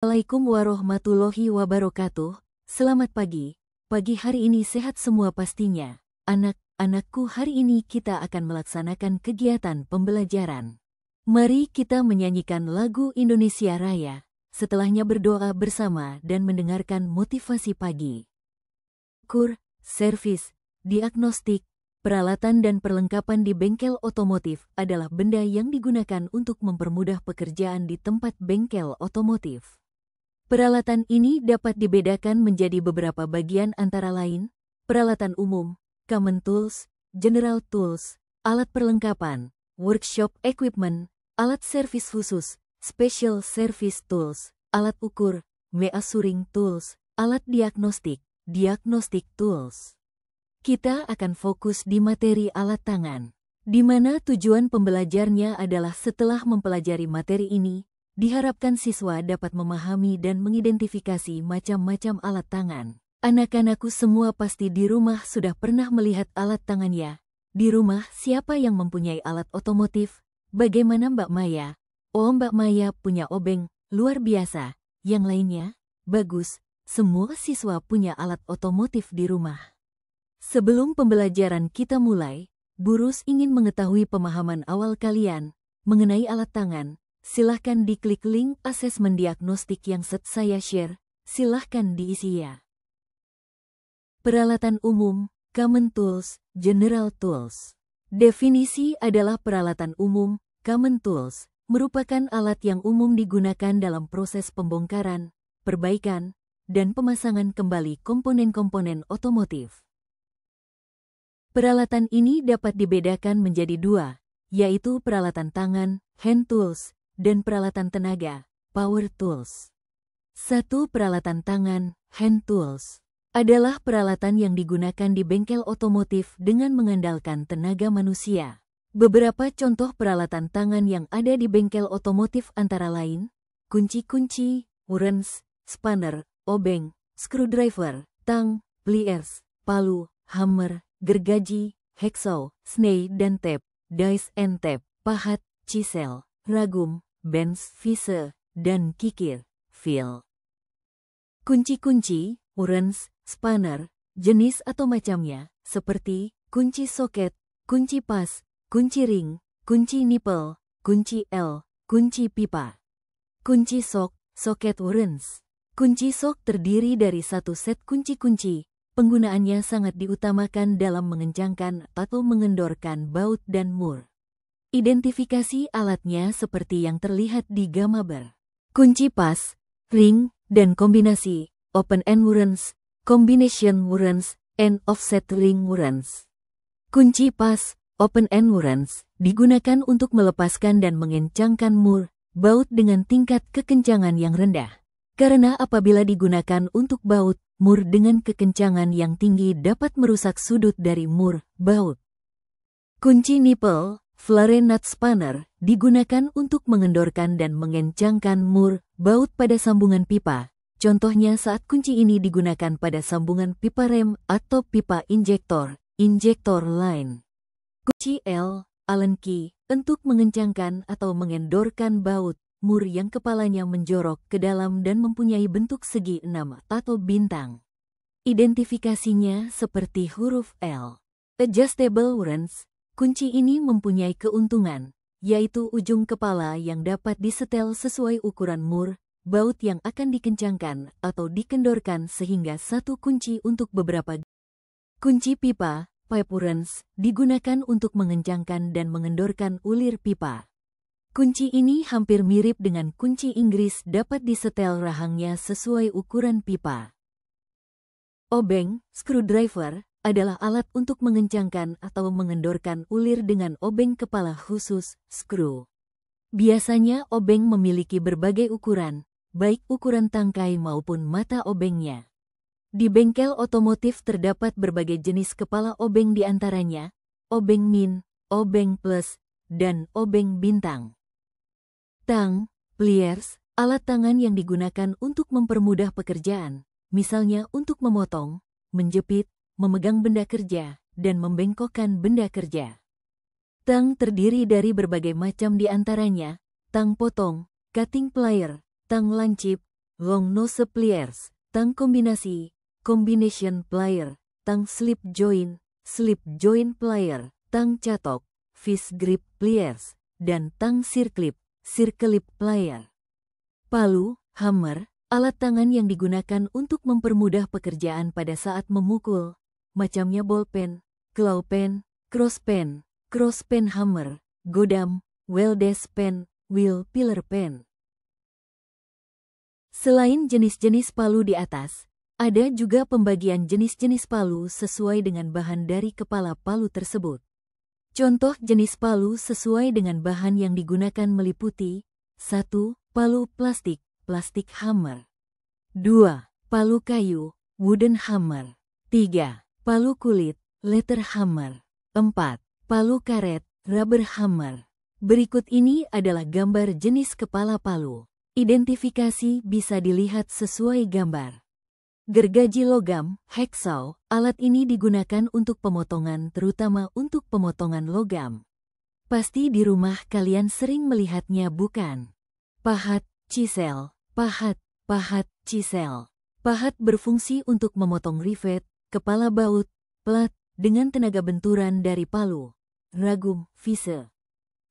Assalamualaikum warahmatullahi wabarakatuh. Selamat pagi. Pagi hari ini sehat semua pastinya. Anak-anakku, hari ini kita akan melaksanakan kegiatan pembelajaran. Mari kita menyanyikan lagu Indonesia Raya. Setelahnya berdoa bersama dan mendengarkan motivasi pagi. Kur, servis, diagnostik, peralatan dan perlengkapan di bengkel otomotif adalah benda yang digunakan untuk mempermudah pekerjaan di tempat bengkel otomotif. Peralatan ini dapat dibedakan menjadi beberapa bagian antara lain, peralatan umum, common tools, general tools, alat perlengkapan, workshop equipment, alat servis khusus, special service tools, alat ukur, measuring tools, alat diagnostik, diagnostic tools. Kita akan fokus di materi alat tangan, di mana tujuan pembelajarnya adalah setelah mempelajari materi ini, diharapkan siswa dapat memahami dan mengidentifikasi macam-macam alat tangan. Anak-anakku semua pasti di rumah sudah pernah melihat alat tangan ya. Di rumah siapa yang mempunyai alat otomotif? Bagaimana Mbak Maya? Oh, Mbak Maya punya obeng, luar biasa. Yang lainnya? Bagus, semua siswa punya alat otomotif di rumah. Sebelum pembelajaran kita mulai, Burus ingin mengetahui pemahaman awal kalian mengenai alat tangan. Silahkan diklik link asesmen diagnostik yang saya share, silahkan diisi ya. Peralatan umum, common tools, general tools. Definisi adalah peralatan umum, common tools, merupakan alat yang umum digunakan dalam proses pembongkaran, perbaikan, dan pemasangan kembali komponen-komponen otomotif. Peralatan ini dapat dibedakan menjadi dua, yaitu peralatan tangan, hand tools, dan peralatan tenaga, power tools. Satu peralatan tangan, hand tools, adalah peralatan yang digunakan di bengkel otomotif dengan mengandalkan tenaga manusia. Beberapa contoh peralatan tangan yang ada di bengkel otomotif antara lain, kunci-kunci, wrench, spanner, obeng, screwdriver, tang, pliers, palu, hammer, gergaji, hacksaw, snai dan tape, dice and tape, pahat, chisel, ragum, bench, vise, dan kikir, fil. Kunci-kunci, wrench, spanner, jenis atau macamnya, seperti kunci soket, kunci pas, kunci ring, kunci nipple, kunci L, kunci pipa. Kunci sok, soket wrench. Kunci sok terdiri dari satu set kunci-kunci. Penggunaannya sangat diutamakan dalam mengencangkan atau mengendorkan baut dan mur. Identifikasi alatnya seperti yang terlihat di gambar. Kunci pas, ring, dan kombinasi, open end wrench, combination wrench, and offset ring wrench. Kunci pas, open end wrench, digunakan untuk melepaskan dan mengencangkan mur, baut dengan tingkat kekencangan yang rendah. Karena apabila digunakan untuk baut, mur dengan kekencangan yang tinggi dapat merusak sudut dari mur, baut. Kunci nipple, flare nut spanner, digunakan untuk mengendorkan dan mengencangkan mur, baut pada sambungan pipa. Contohnya saat kunci ini digunakan pada sambungan pipa rem atau pipa injektor, injektor line. Kunci L, Allen key, untuk mengencangkan atau mengendorkan baut, mur yang kepalanya menjorok ke dalam dan mempunyai bentuk segi 6 atau bintang. Identifikasinya seperti huruf L. Adjustable wrench. Kunci ini mempunyai keuntungan, yaitu ujung kepala yang dapat disetel sesuai ukuran mur, baut yang akan dikencangkan atau dikendorkan sehingga satu kunci untuk beberapa. Kunci pipa, pipe wrench, digunakan untuk mengencangkan dan mengendorkan ulir pipa. Kunci ini hampir mirip dengan kunci Inggris, dapat disetel rahangnya sesuai ukuran pipa. Obeng, screwdriver, adalah alat untuk mengencangkan atau mengendorkan ulir dengan obeng kepala khusus, screw. Biasanya obeng memiliki berbagai ukuran, baik ukuran tangkai maupun mata obengnya. Di bengkel otomotif terdapat berbagai jenis kepala obeng, di antaranya obeng min, obeng plus, dan obeng bintang. Tang, pliers, alat tangan yang digunakan untuk mempermudah pekerjaan, misalnya untuk memotong, menjepit, memegang benda kerja, dan membengkokkan benda kerja. Tang terdiri dari berbagai macam, di antaranya tang potong, cutting plier, tang lancip, long nose pliers, tang kombinasi, combination plier, tang slip joint plier, tang catok, fish grip pliers, dan tang circlip plier. Palu, hammer, alat tangan yang digunakan untuk mempermudah pekerjaan pada saat memukul, macamnya ballpen, claw pen, cross pen hammer, godam, weldes pen, wheel pillar pen. Selain jenis-jenis palu di atas, ada juga pembagian jenis-jenis palu sesuai dengan bahan dari kepala palu tersebut. Contoh jenis palu sesuai dengan bahan yang digunakan meliputi 1. Palu plastik hammer. 2. Palu kayu, wooden hammer. 3. Palu kulit, leather hammer. 4. Palu karet, rubber hammer. Berikut ini adalah gambar jenis kepala palu. Identifikasi bisa dilihat sesuai gambar. Gergaji logam, hacksaw, alat ini digunakan untuk pemotongan terutama untuk pemotongan logam. Pasti di rumah kalian sering melihatnya bukan? Pahat, chisel, chisel. Pahat berfungsi untuk memotong rivet, kepala baut, plat, dengan tenaga benturan dari palu. Ragum, vise.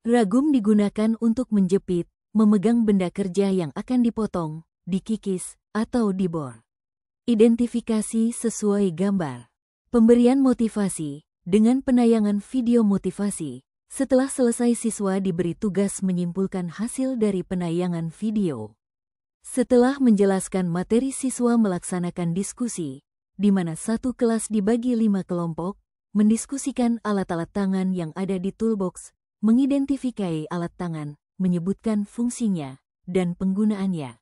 Ragum digunakan untuk menjepit, memegang benda kerja yang akan dipotong, dikikis, atau dibor. Identifikasi sesuai gambar. Pemberian motivasi, dengan penayangan video motivasi. Setelah selesai siswa diberi tugas menyimpulkan hasil dari penayangan video. Setelah menjelaskan materi siswa melaksanakan diskusi, di mana satu kelas dibagi 5 kelompok, mendiskusikan alat-alat tangan yang ada di toolbox, mengidentifikasi alat tangan, menyebutkan fungsinya, dan penggunaannya.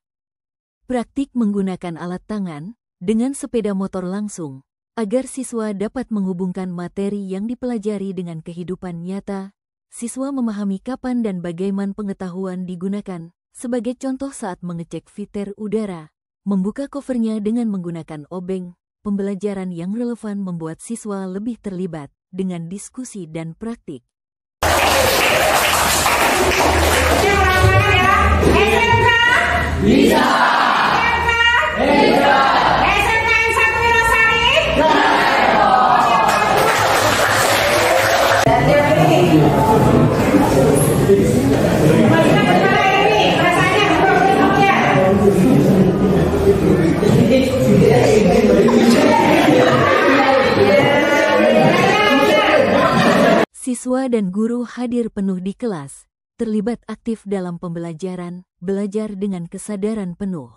Praktik menggunakan alat tangan, dengan sepeda motor langsung, agar siswa dapat menghubungkan materi yang dipelajari dengan kehidupan nyata. Siswa memahami kapan dan bagaimana pengetahuan digunakan, sebagai contoh saat mengecek filter udara, membuka covernya dengan menggunakan obeng. Pembelajaran yang relevan membuat siswa lebih terlibat dengan diskusi dan praktik. Bisa. Siswa dan guru hadir penuh di kelas, terlibat aktif dalam pembelajaran, belajar dengan kesadaran penuh.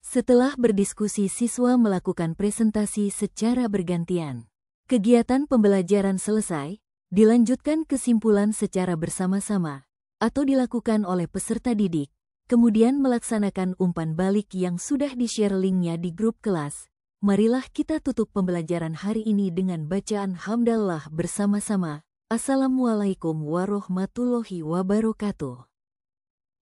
Setelah berdiskusi, siswa melakukan presentasi secara bergantian. Kegiatan pembelajaran selesai, dilanjutkan kesimpulan secara bersama-sama, atau dilakukan oleh peserta didik, kemudian melaksanakan umpan balik yang sudah di-share linknya di grup kelas. Marilah kita tutup pembelajaran hari ini dengan bacaan hamdalah bersama-sama. Assalamualaikum warahmatullahi wabarakatuh.